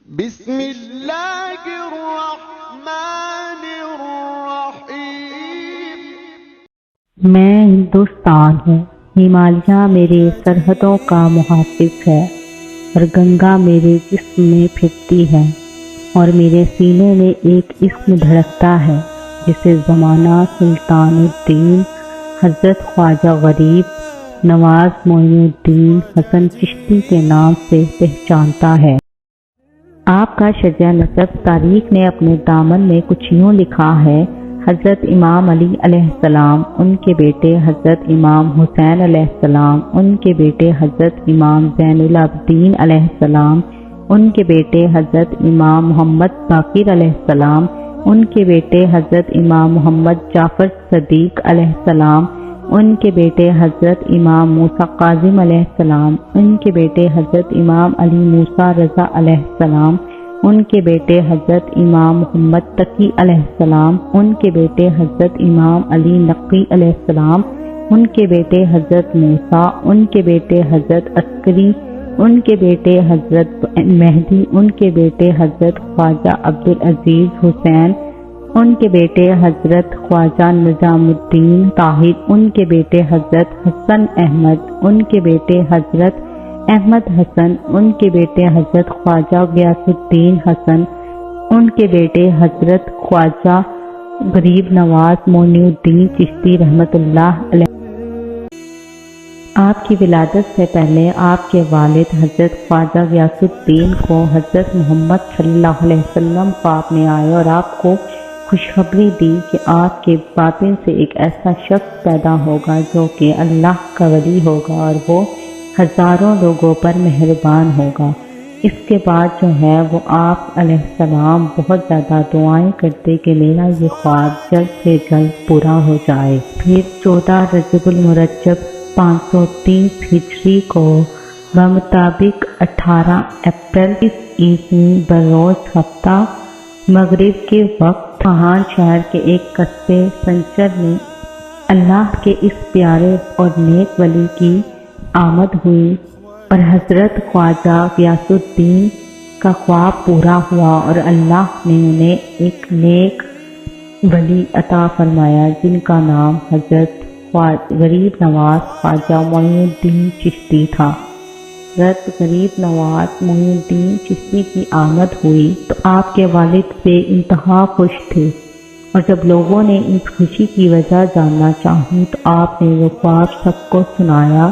بسم اللہ الرحمن الرحیم۔ میں ہندوستان ہوں، ہمالیہ میرے سرحدوں کا محافظ ہے اور گنگا میرے جسم میں پھرتی ہے، اور میرے سینے میں ایک اسم دھڑکتا ہے جسے زمانہ سلطان الدین حضرت خواجہ غریب نواز معین الدین حسن چشتی کے نام سے پہچانتا ہے۔ آپ کا شجرہ نسب تاریخ نے اپنے دامن میں کچھ یوں لکھا ہے: حضرت امام علی علیہ السلام، ان کے بیٹے حضرت امام حسین علیہ السلام، ان کے بیٹے حضرت امام زین العابدین علیہ السلام، ان کے بیٹے حضرت امام محمد باقر علیہ السلام، ان کے بیٹے حضرت امام محمد جعفر صدیق علیہ السلام، ان کے بیٹے حضرت امام موسیٰ کاظم علیہ السلام، ان کے بیٹے حضرت امام علی موسیٰ رضا علیہ السلام، ان کے بیٹے حضرت امام محمد تقی علیہ السلام، ان کے بیٹے حضرت امام علی نقی علیہ السلام، ان کے بیٹے حضرت موسیٰ، ان کے بیٹے حضرت عسکری، ان کے بیٹے حضرت مہدی، ان کے بیٹے حضرت خواجہ عبدالعزیز حسین، ان کے بیٹے حضرت خواجہ نظام الدین طاہر، ان کے بیٹے حضرت حسن احمد، ان کے بیٹے حضرت احمد حسن، ان کے بیٹے حضرت خواجہ غیاث الدین حسن، ان کے بیٹے حضرت خواجہ غریب نواز معین الدین چشتی رحمۃ اللہ علیہ۔ آپ کی ولادت سے پہلے آپ کے والد حضرت خواجہ غیاث الدین کو حضرت محمد صلی اللہ علیہ وسلم خواب میں آئے اور آپ کو خوشخبری دی کہ آپ کے باطن سے ایک ایسا شخص پیدا ہوگا جو کہ اللہ کا ولی ہوگا اور وہ ہزاروں لوگوں پر مہربان ہوگا۔ اس کے بعد جو ہے وہ آپ علیہ السلام بہت زیادہ دعائیں کرتے کہ میرا یہ خواب جلد سے جلد پورا ہو جائے۔ پھر 14 رجب المرجب 530 ہجری کو بمطابق 18 اپریل عیسوی بروز ہفتہ مغرب کے وقت پہاڑ شہر کے ایک قصبے سنچر میں اللہ کے اس پیارے اور نیک ولی کی آمد ہوئی اور حضرت خواجہ غیاث الدین کا خواب پورا ہوا اور اللہ نے انہیں ایک نیک ولی عطا فرمایا جن کا نام حضرت غریب نواز خواجہ معین الدین چشتی تھا۔ حضرت غریب نواز معین الدین چشتی کی آمد ہوئی تو آپ کے والد بے انتہا خوش تھے، اور جب لوگوں نے اس خوشی کی وجہ جاننا چاہی تو آپ نے وہ خواب سب کو سنایا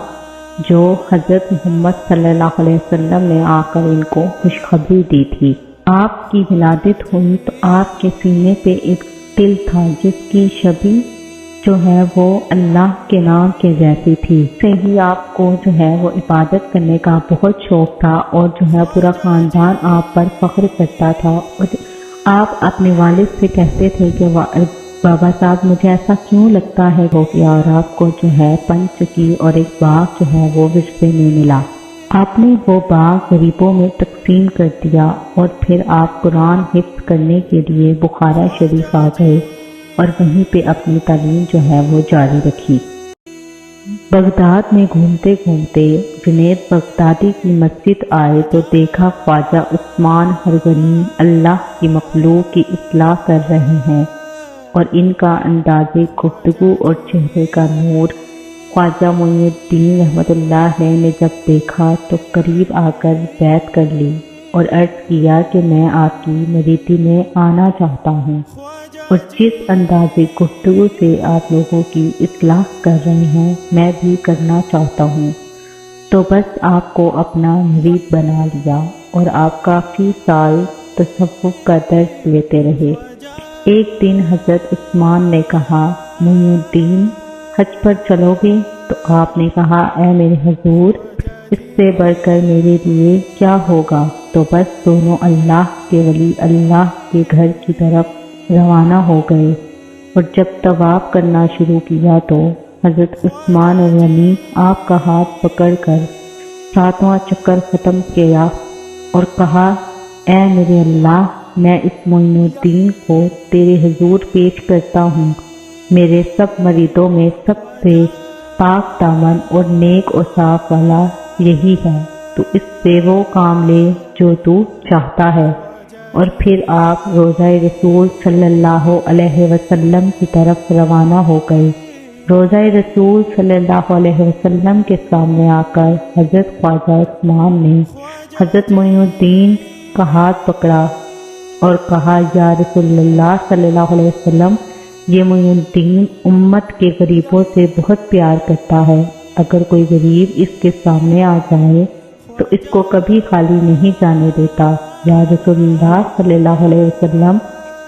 جو حضرت محمد صلی اللہ علیہ وسلم نے آ کر ان کو خوشخبری دی تھی۔ آپ کی ولادت ہوئی تو آپ کے سینے پہ ایک تل تھا جس کی شبیہ جو ہے وہ اللہ کے نام کے جیسی تھی۔ سے ہی آپ کو جو ہے وہ عبادت کرنے کا بہت شوق تھا اور جو ہے پورا خاندان آپ پر فخر کرتا تھا، اور آپ اپنے والد سے کہتے تھے کہ بابا صاحب مجھے ایسا کیوں لگتا ہے ہو گیا، اور آپ کو جو ہے پنچ کی اور ایک باغ جو ہے وہ ورثے میں ملا۔ آپ نے وہ باغ غریبوں میں تقسیم کر دیا اور پھر آپ قرآن حفظ کرنے کے لیے بخارا شریف آ گئے اور وہیں پہ اپنی تعلیم جو ہے وہ جاری رکھی۔ بغداد میں گھومتے گھومتے جنید بغدادی کی مسجد آئے تو دیکھا خواجہ عثمان ہرگنی اللہ کی مخلوق کی اصلاح کر رہے ہیں، اور ان کا انداز گفتگو اور چہرے کا نور خواجہ معین الدین رحمۃ اللہ علیہ نے جب دیکھا تو قریب آ کر بیعت کر لی اور عرض کیا کہ میں آپ کی مریدی میں آنا چاہتا ہوں، اور جس انداز گفتگو سے آپ لوگوں کی اصلاح کر رہے ہیں میں بھی کرنا چاہتا ہوں۔ تو بس آپ کو اپنا مرید بنا لیا اور آپ کافی سال تصوف کا درس لیتے رہے۔ ایک دن حضرت عثمان نے کہا معین الدین حج پر چلو گے؟ تو آپ نے کہا اے میرے حضور اس سے بڑھ کر میرے لیے کیا ہوگا؟ تو بس دونوں اللہ کے ولی اللہ کے گھر کی طرف روانہ ہو گئے، اور جب طواف کرنا شروع کیا تو حضرت عثمان غنی آپ کا ہاتھ پکڑ کر 7واں چکر ختم کیا اور کہا اے میرے اللہ میں اس معین الدین کو تیرے حضور پیش کرتا ہوں، میرے سب مریدوں میں سب سے پاک دامن اور نیک اور صاف والا یہی ہے، تو اس سے وہ کام لے جو تو چاہتا ہے۔ اور پھر آپ روضہ رسول صلی اللہ علیہ وسلم کی طرف روانہ ہو گئے۔ روضہ رسول صلی اللہ علیہ وسلم کے سامنے آ کر حضرت خواجہ عثمان نے حضرت معین الدین کا ہاتھ پکڑا اور کہا، یا رسول اللہ صلی اللہ علیہ وسلم، یہ معین الدین امت کے غریبوں سے بہت پیار کرتا ہے۔ اگر کوئی غریب اس کے سامنے آ جائے تو اس کو کبھی خالی نہیں جانے دیتا۔ یا رسول اللہ صلی اللہ علیہ وسلم،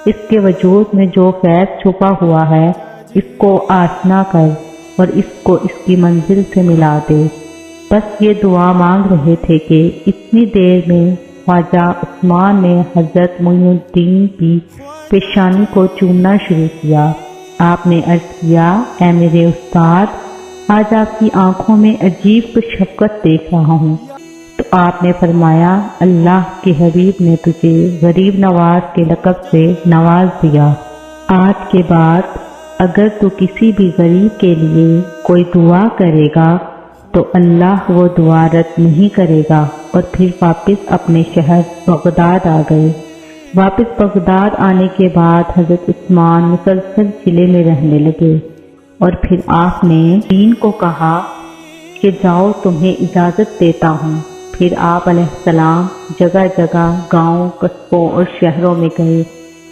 اس کے وجود میں جو فیض چھپا ہوا ہے اس کو آشنا کر اور اس کو اس کی منزل سے ملا دے۔ بس یہ دعا مانگ رہے تھے کہ اتنی دیر میں خواجہ عثمان نے حضرت معین الدین کی پیشانی کو چومنا شروع کیا۔ آپ نے عرض کیا، اے میرے استاد، آج آپ کی آنکھوں میں عجیب کچھ شفقت دیکھ رہا ہوں۔ تو آپ نے فرمایا، اللہ کے حبیب نے تجھے غریب نواز کے لقب سے نواز دیا۔ آج کے بعد اگر تو کسی بھی غریب کے لیے کوئی دعا کرے گا تو اللہ وہ دعا رد نہیں کرے گا۔ اور پھر واپس اپنے شہر بغداد آ گئے۔ واپس بغداد آنے کے بعد حضرت عثمان مسلسل قلعے میں رہنے لگے۔ اور پھر آپ نے دین کو کہا کہ جاؤ، تمہیں اجازت دیتا ہوں۔ پھر آپ علیہ السلام جگہ جگہ گاؤں، قصبوں اور شہروں میں گئے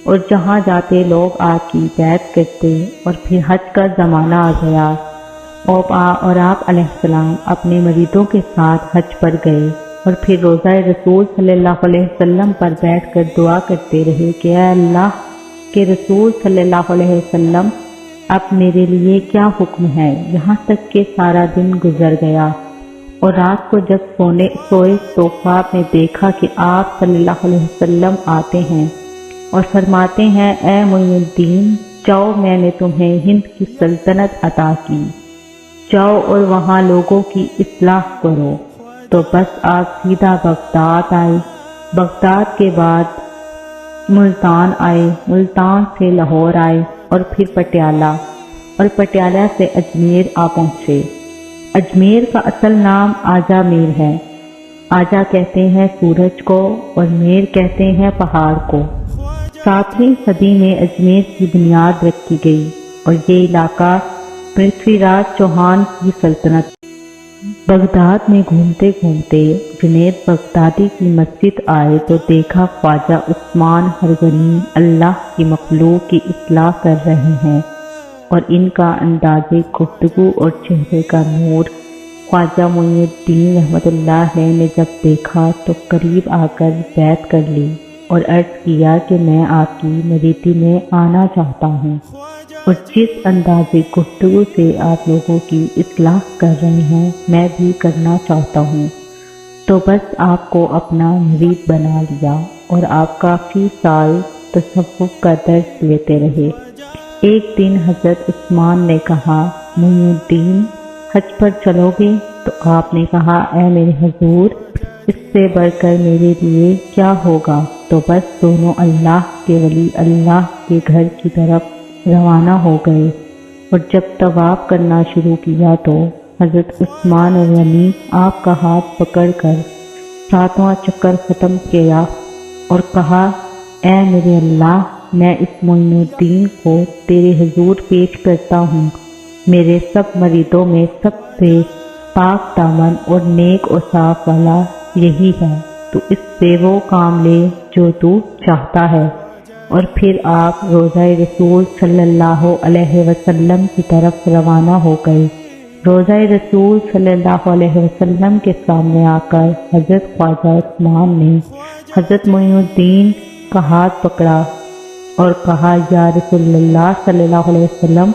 اور جہاں جاتے لوگ آپ کی بیعت کرتے۔ اور پھر حج کا زمانہ آ گیا اور آپ علیہ السلام اپنے مریدوں کے ساتھ حج پر گئے۔ اور پھر روضہ رسول صلی اللہ علیہ وسلم پر بیٹھ کر دعا کرتے رہے کہ اے اللہ کے رسول صلی اللہ علیہ وسلم، اب میرے لیے کیا حکم ہے؟ یہاں تک کہ سارا دن گزر گیا اور رات کو جب سوئے تو خواب میں دیکھا کہ آپ صلی اللہ علیہ وسلم آتے ہیں اور فرماتے ہیں، اے معین الدین، جاؤ، میں نے تمہیں ہند کی سلطنت عطا کی، جاؤ اور وہاں لوگوں کی اصلاح کرو۔ تو بس آپ سیدھا بغداد آئے، بغداد کے بعد ملتان آئے، ملتان سے لاہور آئے اور پھر پٹیالہ، اور پٹیالہ سے اجمیر آ پہنچے۔ اجمیر کا اصل نام آجا میر ہے۔ آجا کہتے ہیں سورج کو اور میر کہتے ہیں پہاڑ کو۔ 7ویں صدی میں اجمیر کی بنیاد رکھی گئی اور یہ علاقہ پرتھوی راج چوہان کی سلطنت۔ بغداد میں گھومتے گھومتے جنید بغدادی کی مسجد آئے تو دیکھا خواجہ عثمان ہرگنی اللہ کی مخلوق کی اصلاح کر رہے ہیں، اور ان کا انداز گفتگو اور چہرے کا نور خواجہ معین الدین رحمۃ اللہ علیہ نے جب دیکھا تو قریب آ کر بیعت کر لی اور عرض کیا کہ میں آپ کی مریدی میں آنا چاہتا ہوں، اور جس انداز گفتگو سے آپ لوگوں کی اصلاح کر رہے ہیں میں بھی کرنا چاہتا ہوں۔ تو بس آپ کو اپنا مرید بنا لیا اور آپ کافی سال تصوف کا درس لیتے رہے۔ ایک دن حضرت عثمان نے کہا، معین الدین، حج پر چلو گے؟ تو آپ نے کہا، اے میرے حضور، اس سے بڑھ کر میرے لیے کیا ہوگا؟ تو بس دونوں اللہ کے ولی اللہ کے گھر کی طرف روانہ ہو گئے، اور جب طواف کرنا شروع کیا تو حضرت عثمان غنی آپ کا ہاتھ پکڑ کر 7واں چکر ختم کیا اور کہا، اے میرے اللہ، میں اس معین الدین کو تیرے حضور پیش کرتا ہوں۔ میرے سب مریدوں میں سب سے پاک دامن اور نیک و صاف والا یہی ہے، تو اس سے وہ کام لے جو تو چاہتا ہے۔ اور پھر آپ روضہ رسول صلی اللہ علیہ وسلم کی طرف روانہ ہو گئے۔ روضہ رسول صلی اللہ علیہ وسلم کے سامنے آ کر حضرت خواجہ عثمان نے حضرت معین الدین کا ہاتھ پکڑا اور کہا، یا رسول اللہ صلی اللہ علیہ وسلم،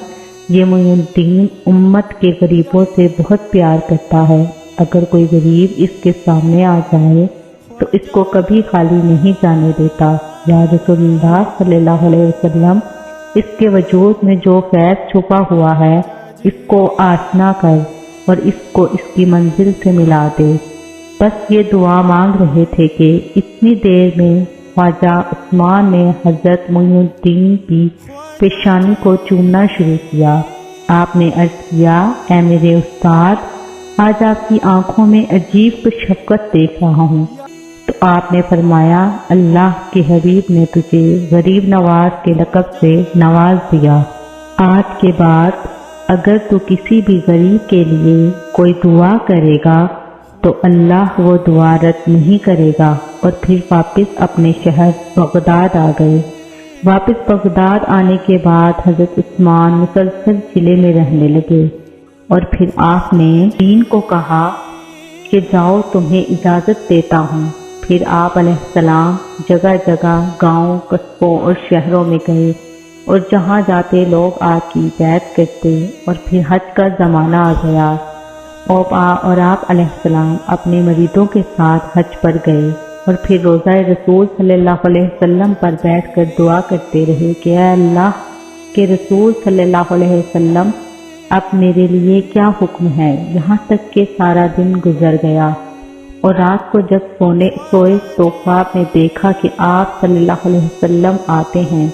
یہ معین الدین امت کے غریبوں سے بہت پیار کرتا ہے۔ اگر کوئی غریب اس کے سامنے آ جائے تو اس کو کبھی خالی نہیں جانے دیتا۔ یا رسول اللہ صلی اللہ علیہ وسلم، اس کے وجود میں جو فیض چھپا ہوا ہے اس کو آشنا کر اور اس کو اس کی منزل سے ملا دے۔ بس یہ دعا مانگ رہے تھے کہ اتنی دیر میں خواجہ عثمان نے حضرت معین الدین کی پیشانی کو چومنا شروع کیا۔ آپ نے عرض کیا، اے میرے استاد، آج آپ کی آنکھوں میں عجیب کچھ شفقت دیکھ رہا ہوں۔ تو آپ نے فرمایا اللہ کے حبیب نے تجھے غریب نواز کے لقب سے نواز دیا۔ آج کے بعد اگر تو کسی بھی غریب کے لیے کوئی دعا کرے گا تو اللہ وہ دعا رد نہیں کرے گا۔ اور پھر واپس اپنے شہر بغداد آ گئے۔ واپس بغداد آنے کے بعد حضرت عثمان مسلسل قلعے میں رہنے لگے، اور پھر آپ نے دین کو کہا کہ جاؤ تمہیں اجازت دیتا ہوں۔ پھر آپ علیہ السلام جگہ جگہ گاؤں، قصبوں اور شہروں میں گئے، اور جہاں جاتے لوگ آپ کی بیعت کرتے۔ اور پھر حج کا زمانہ آ گیا، اور آپ علیہ السلام اپنے مریدوں کے ساتھ حج پر گئے، اور پھر روضہ رسول صلی اللہ علیہ وسلم پر بیٹھ کر دعا کرتے رہے کہ اے اللہ کے رسول صلی اللہ علیہ وسلم، اب میرے لیے کیا حکم ہے؟ یہاں تک کہ سارا دن گزر گیا، اور رات کو جب سوئے تو خواب میں دیکھا کہ آپ صلی اللہ علیہ وسلم آتے ہیں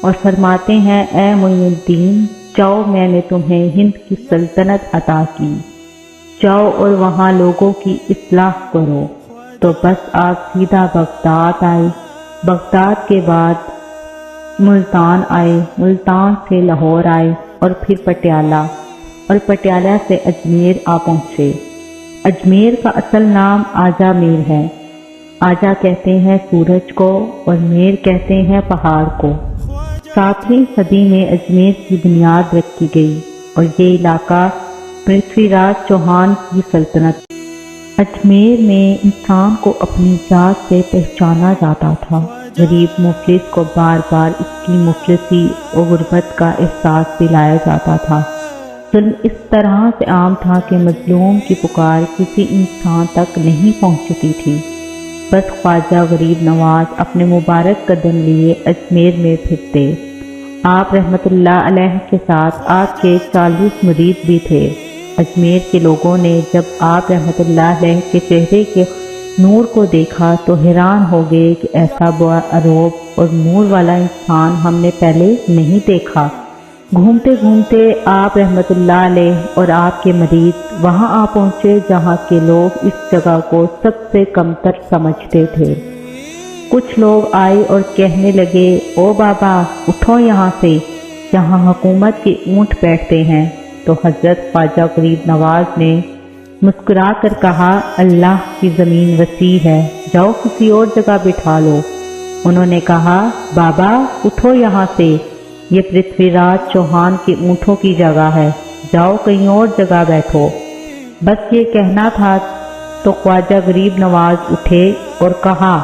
اور فرماتے ہیں اے معین الدین، جاؤ میں نے تمہیں ہند کی سلطنت عطا کی، جاؤ اور وہاں لوگوں کی اصلاح کرو۔ تو بس آپ سیدھا بغداد آئے، بغداد کے بعد ملتان آئے، ملتان سے لاہور آئے، اور پھر پٹیالہ، اور پٹیالہ سے اجمیر آ پہنچے۔ اجمیر کا اصل نام آجا میر ہے۔ آجا کہتے ہیں سورج کو، اور میر کہتے ہیں پہاڑ کو۔ 7ویں صدی میں اجمیر کی بنیاد رکھی گئی، اور یہ علاقہ پرتھوی راج چوہان کی سلطنت۔ اجمیر میں انسان کو اپنی ذات سے پہچانا جاتا تھا۔ غریب مفلس کو بار بار اس کی مفلسی اور غربت کا احساس دلایا جاتا تھا۔ ظلم اس طرح سے عام تھا کہ مظلوم کی پکار کسی انسان تک نہیں پہنچتی تھی۔ بس خواجہ غریب نواز اپنے مبارک قدم لیے اجمیر میں پھرتے۔ آپ رحمت اللہ علیہ کے ساتھ آپ کے 40 مرید بھی تھے۔ اجمیر کے لوگوں نے جب آپ رحمت اللہ علیہ کے چہرے کے نور کو دیکھا تو حیران ہو گئے کہ ایسا باروب اور نور والا انسان ہم نے پہلے نہیں دیکھا۔ گھومتے گھومتے آپ رحمت اللہ علیہ اور آپ کے مرید وہاں آ پہنچے جہاں کے لوگ اس جگہ کو سب سے کمتر سمجھتے تھے۔ کچھ لوگ آئے اور کہنے لگے او بابا اٹھو یہاں سے، جہاں حکومت کے اونٹ بیٹھتے ہیں۔ تو حضرت خواجہ غریب نواز نے مسکرا کر کہا اللہ کی زمین وسیع ہے، جاؤ کسی اور جگہ بٹھا لو۔ انہوں نے کہا بابا اٹھو یہاں سے، یہ پرتھوی راج چوہان کے اونٹوں کی جگہ ہے، جاؤ کہیں اور جگہ بیٹھو۔ بس یہ کہنا تھا تو خواجہ غریب نواز اٹھے اور کہا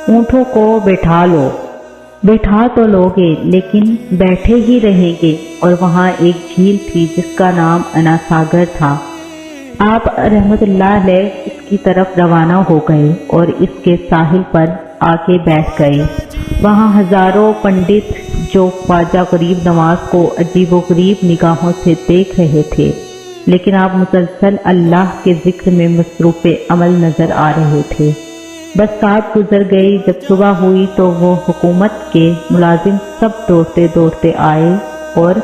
اونٹوں کو بٹھا لو۔ بٹھا تو لوگے لیکن بیٹھے ہی رہیں گے۔ اور وہاں ایک جھیل تھی جس کا نام انا ساگر تھا۔ آپ رحمت اللہ علیہ اس کی طرف روانہ ہو گئے اور اس کے ساحل پر آ کے بیٹھ گئے۔ وہاں ہزاروں پنڈت جو خواجہ غریب نواز کو عجیب و غریب نگاہوں سے دیکھ رہے تھے، لیکن آپ مسلسل اللہ کے ذکر میں مصروف عمل نظر آ رہے تھے۔ بس رات گزر گئی۔ جب صبح ہوئی تو وہ حکومت کے ملازم سب دوڑتے دوڑتے آئے اور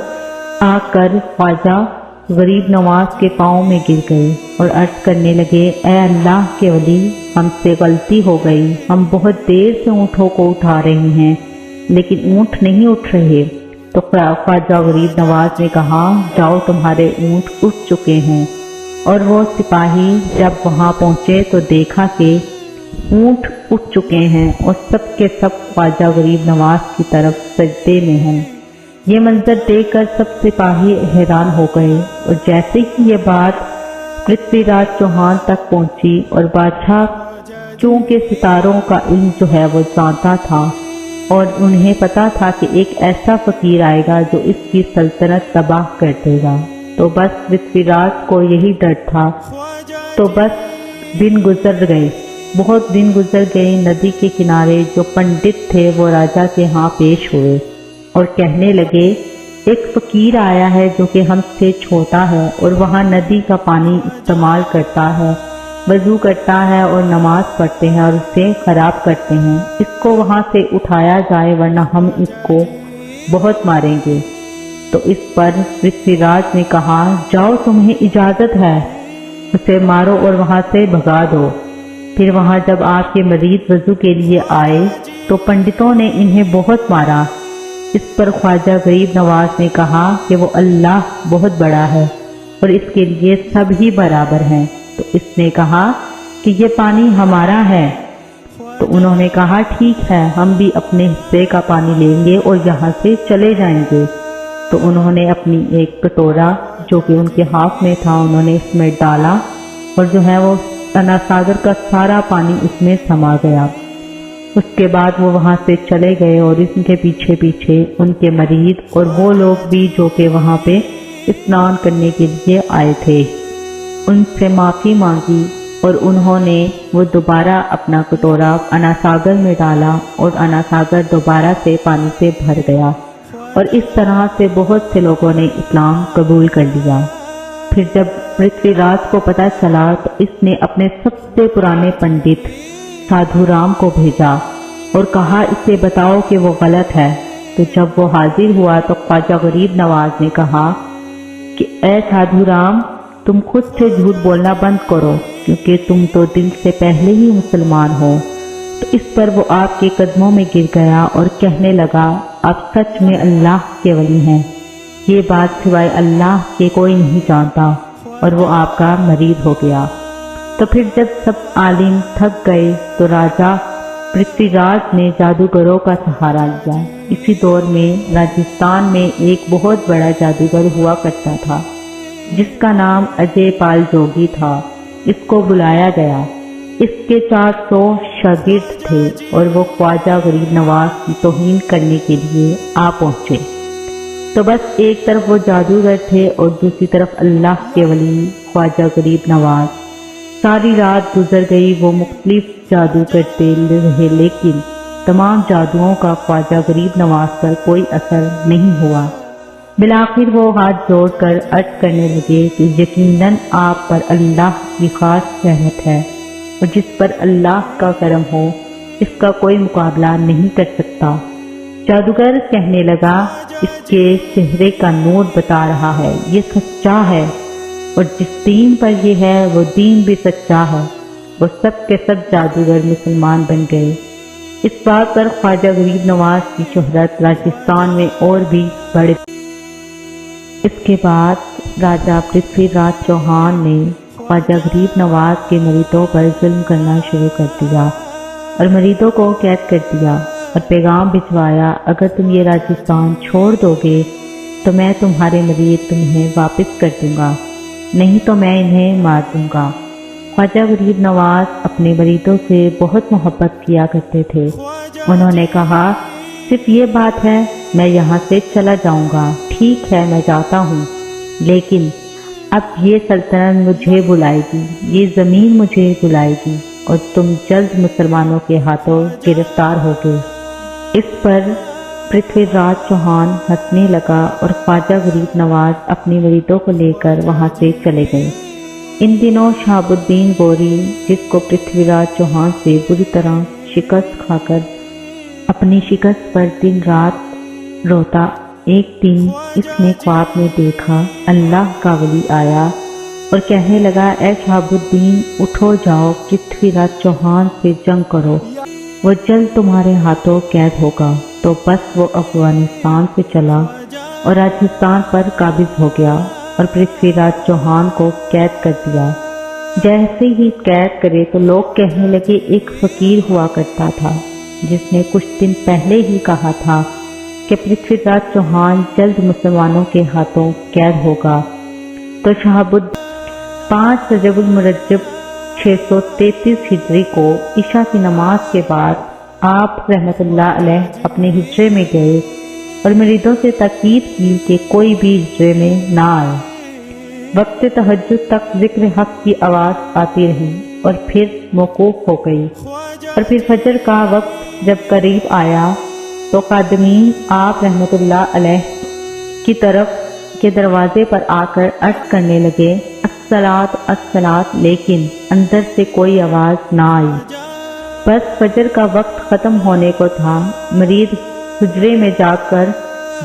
آ کر خواجہ غریب نواز کے پاؤں میں گر گئے اور عرض کرنے لگے اے اللہ کے ولی، ہم سے غلطی ہو گئی، ہم بہت دیر سے اونٹوں کو اٹھا رہے ہیں لیکن اونٹ نہیں اٹھ رہے۔ تو خواجہ غریب نواز نے کہا جاؤ تمہارے اونٹ اٹھ چکے ہیں۔ اور وہ سپاہی جب وہاں پہنچے تو دیکھا کہ اونٹ اٹھ چکے ہیں اور سب کے سب خواجہ غریب نواز کی طرف سجدے میں ہیں۔ یہ منظر دیکھ کر سب سپاہی حیران ہو گئے، اور جیسے ہی یہ بات پرتھوی راج چوہان تک پہنچی اور بادشاہ چونکہ ستاروں کا علم جو ہے وہ جانتا تھا اور انہیں پتا تھا کہ ایک ایسا فقیر آئے گا جو اس کی سلطنت تباہ کر دے گا، تو بس پرتھوی راج کو یہی ڈر تھا۔ تو بس دن گزر گئے، بہت دن گزر گئے۔ ندی کے کنارے جو پنڈت تھے وہ راجا کے ہاں پیش ہوئے اور کہنے لگے ایک فقیر آیا ہے جو کہ ہم سے چھوٹا ہے اور وہاں ندی کا پانی استعمال کرتا ہے، وضو کرتا ہے اور نماز پڑھتے ہیں اور اسے خراب کرتے ہیں، اس کو وہاں سے اٹھایا جائے ورنہ ہم اس کو بہت ماریں گے۔ تو اس پر پرتھوی راج نے کہا جاؤ تمہیں اجازت ہے، اسے مارو اور وہاں سے بھگا دو۔ پھر وہاں جب آپ کے مریض وضو کے لیے آئے تو پنڈتوں نے انہیں بہت مارا۔ اس پر خواجہ غریب نواز نے کہا کہ وہ اللہ بہت بڑا ہے اور اس کے لیے سب ہی برابر ہیں۔ تو اس نے کہا کہ یہ پانی ہمارا ہے۔ تو انہوں نے کہا ٹھیک ہے، ہم بھی اپنے حصے کا پانی لیں گے اور یہاں سے چلے جائیں گے۔ تو انہوں نے اپنی ایک کٹورا جو کہ ان کے ہاتھ میں تھا انہوں نے اس میں ڈالا اور جو ہے وہ انا ساگر کا سارا پانی اس میں سما گیا۔ اس کے بعد وہ وہاں سے چلے گئے اور ان کے پیچھے پیچھے ان کے مریض اور وہ لوگ بھی جو کہ وہاں پہ اسنان کرنے کے لیے آئے تھے۔ ان سے معافی مانگی اور انہوں نے وہ دوبارہ اپنا کٹورا انا ساگر میں ڈالا اور انا ساگر دوبارہ سے پانی سے بھر گیا، اور اس طرح سے بہت سے لوگوں نے اسلام قبول کر لیا۔ پھر جب پرتھوی راج کو پتہ چلا تو اس نے اپنے سب سے پرانے پنڈت سادھو رام کو بھیجا اور کہا اسے بتاؤ کہ وہ غلط ہے۔ تو جب وہ حاضر ہوا تو خواجہ غریب نواز نے کہا کہ اے سادھو رام، تم خود سے جھوٹ بولنا بند کرو کیونکہ تم تو دل سے پہلے ہی مسلمان ہو۔ تو اس پر وہ آپ کے قدموں میں گر گیا اور کہنے لگا آپ سچ میں اللہ کے ولی ہیں، یہ بات سوائے اللہ کے کوئی نہیں جانتا، اور وہ آپ کا مرید ہو گیا۔ تو پھر جب سب عالم تھک گئے تو راجا پرتھوی راج نے جادوگروں کا سہارا لیا۔ اسی دور میں راجستھان میں ایک بہت بڑا جادوگر ہوا کرتا تھا جس کا نام اجے پال جوگی تھا۔ اس کو بلایا گیا۔ اس کے 400 شاگرد تھے اور وہ خواجہ غریب نواز کی توہین کرنے کے لیے آ پہنچے۔ تو بس ایک طرف وہ جادوگر تھے اور دوسری طرف اللہ کے ولی خواجہ غریب نواز۔ ساری رات گزر گئی، وہ مختلف جادو کرتے رہے لیکن تمام جادوؤں کا خواجہ غریب نواز پر کوئی اثر نہیں ہوا۔ بالآخر وہ ہاتھ جوڑ کر عرض کرنے لگے کہ یقیناً آپ پر اللہ کی خاص رحمت ہے اور جس پر اللہ کا کرم ہو اس کا کوئی مقابلہ نہیں کر سکتا۔ جادوگر کہنے لگا اس کے چہرے کا نور بتا رہا ہے یہ سچا ہے، اور جس دین پر یہ ہے وہ دین بھی سچا ہے۔ وہ سب کے سب جادوگر مسلمان بن گئے۔ اس بات پر خواجہ غریب نواز کی شہرت راجستھان میں اور بھی بڑھ گئی۔ اس کے بعد راجا پرتھوی راج چوہان نے خواجہ غریب نواز کے مریدوں پر ظلم کرنا شروع کر دیا اور مریدوں کو قید کر دیا اور پیغام بھجوایا اگر تم یہ راجستھان چھوڑ دو گے تو میں تمہارے مرید تمہیں واپس کر دوں گا، نہیں تو میں انہیں مار دوں گا۔ خواجہ غریب نواز اپنے مریدوں سے بہت محبت کیا کرتے تھے۔ انہوں نے کہا صرف یہ بات ہے میں یہاں سے چلا جاؤں گا، ٹھیک ہے میں جاتا ہوں، لیکن اب یہ سلطنت مجھے بلائے گی، یہ زمین مجھے بلائے گی اور تم جلد مسلمانوں کے ہاتھوں گرفتار ہوگے۔ اس پر پرتھوی راج چوہان ہنسنے لگا اور خواجہ غریب نواز اپنے مریدوں کو لے کر وہاں سے چلے گئے۔ ان دنوں شہاب الدین غوری جس کو پرتھوی راج چوہان سے بری طرح شکست کھا کر اپنی شکست پر دن رات روتا، ایک دن اس نے خواب میں دیکھا اللہ کا ولی آیا اور کہنے لگا اے شہاب الدین اٹھو جاؤ پرتھوی راج چوہان سے جنگ کرو، وہ جلد تمہارے ہاتھوں قید ہوگا۔ تو بس وہ افغانستان سے چلا اور راجستھان پر قابض ہو گیا اور پرتھوی راج چوہان کو قید کر دیا۔ جیسے ہی قید کرے تو لوگ کہنے لگے ایک فقیر ہوا کرتا تھا جس نے کچھ دن پہلے ہی کہا تھا کہ پرتھوی راج چوہان جلد مسلمانوں کے ہاتھوں قید ہوگا۔ تو شہاب الدین 5 رجب المرجب 633 ہجری کو عشاء کی نماز کے بعد آپ رحمت اللہ علیہ اپنے ہجرے میں گئے اور مریدوں سے تاکید کی کہ کوئی بھی ہجرے میں نہ آئے۔ وقت تہجد تک ذکر حق کی آواز آتی رہی اور پھر موقوف ہو گئی، اور پھر فجر کا وقت جب قریب آیا تو خادمین آپ رحمت اللہ علیہ کی طرف کے دروازے پر آ کر عرض کرنے لگے الصلاۃ الصلاۃ، لیکن اندر سے کوئی آواز نہ آئی۔ بس فجر کا وقت ختم ہونے کو تھا، مرید حجرے میں جا کر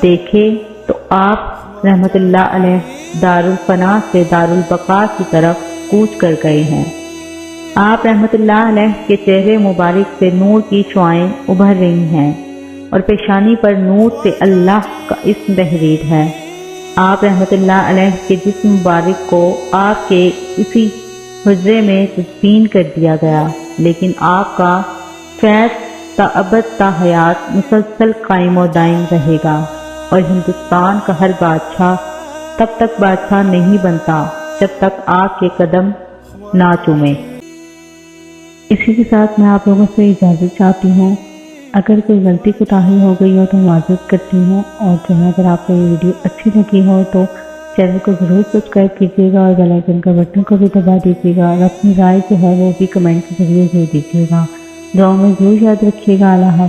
دیکھے تو آپ رحمت اللہ علیہ دارالفنا سے دارالبقاء کی طرف کوچ کر گئے ہیں۔ آپ رحمت اللہ علیہ کے چہرے مبارک سے نور کی شعائیں ابھر رہی ہیں اور پیشانی پر نور سے اللہ کا اسم تحریر ہے۔ آپ رحمت اللہ علیہ کے جسم مبارک کو آپ کے اسی حجرے میں تدفین کر دیا گیا، لیکن آپ کا فیض تا ابد تا حیات مسلسل قائم و دائم رہے گا، اور ہندوستان کا ہر بادشاہ تب تک بادشاہ نہیں بنتا جب تک آپ کے قدم نہ چومے۔ اسی کے ساتھ میں آپ لوگوں سے اجازت چاہتی ہوں، اگر کوئی غلطی کوتاہی ہو گئی ہو تو معذرت کرتی ہوں، اور جو ہے اگر آپ کو یہ ویڈیو اچھی لگی ہو تو چینل کو ضرور سبسکرائب کیجیے گا اور بیل آئیکن کا بٹن کو بھی دبا دیجیے گا، اور اپنی رائے جو ہے وہ بھی کمنٹ کے ذریعے دے دیجیے گا۔ دعاؤں میں ضرور یاد رکھیے گا۔ اللہ حافظ۔